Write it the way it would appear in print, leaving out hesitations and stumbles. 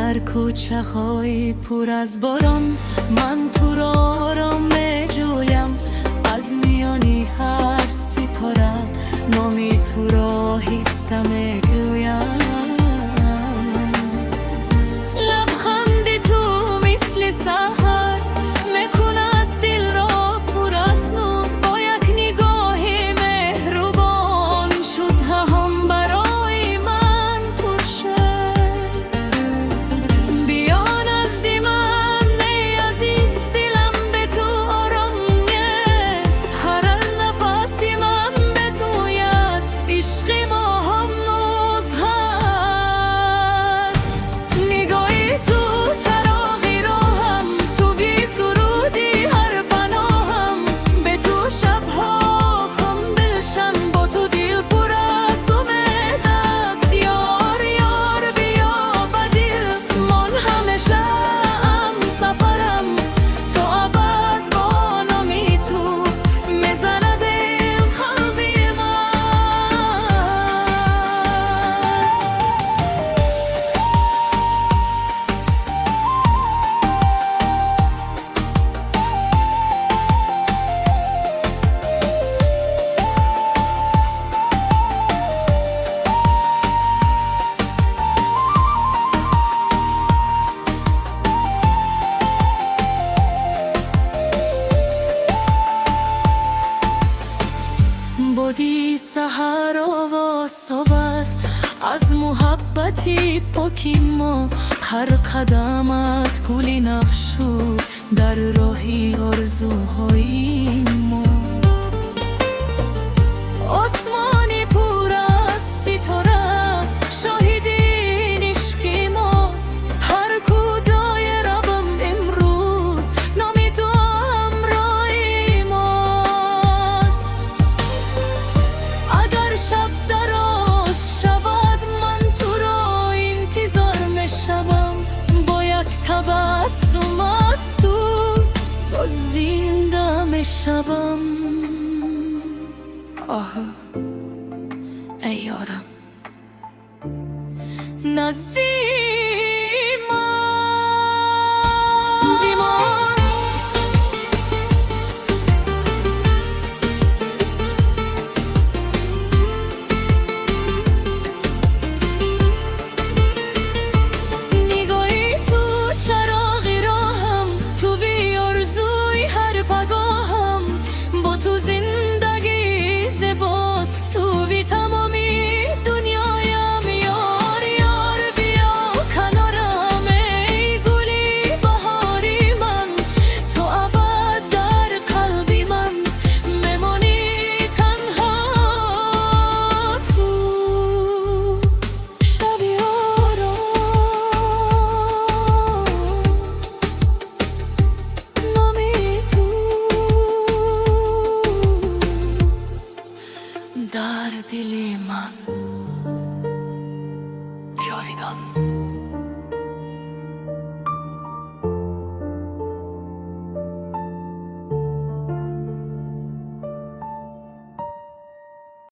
در کوچه‌های پر از باران من تو را آرام می‌جویم، از میانی هر ستاره نامی تو را هیسته می‌گویم. لبخندی تو مثل سحر میکند دل را پر از نور، با یک نگاه مهربان شد هم برای من پرشه. بیا نزد من ای عزیز، دلم به تو آرام نیست، هر نفسی من بگوید عشق ما هنوز هست. نگاهی تو چراغی راهم، تو بی سرودی هر پناهم، به تو شبها خم بلشن، با تو دل پر از امید است. یار یار بیا به دل من، همیشه ام سفرم تا ابد با نامی تو میزنه دل قلبی من. بودی سحر آواز آور از محبتی پاکی ما، هر قدمت گلی نفشود در راهی آرزوهای ما. آسمانی پر از ستاره شاهد این عشق ماست، هر کودای ربم امروز نامی تو همراه ماست. اگر شب دراز شود من تو را انتظار میشوم، با یک تبسم از تو باز زنده میشوم. آه ای یارم نزدیک بمان. نگاهی تو چراغی راهم، تو بی آرزوی هر پگاهم، با تو زندگی زیباست، تو بی تمامی دنیایم. یار یار بیا کنارم ای گلی بهاری من، تو ابد در قلبی من میمانی تنها تو. شبی آرام نامی تو در دل من جاویدان.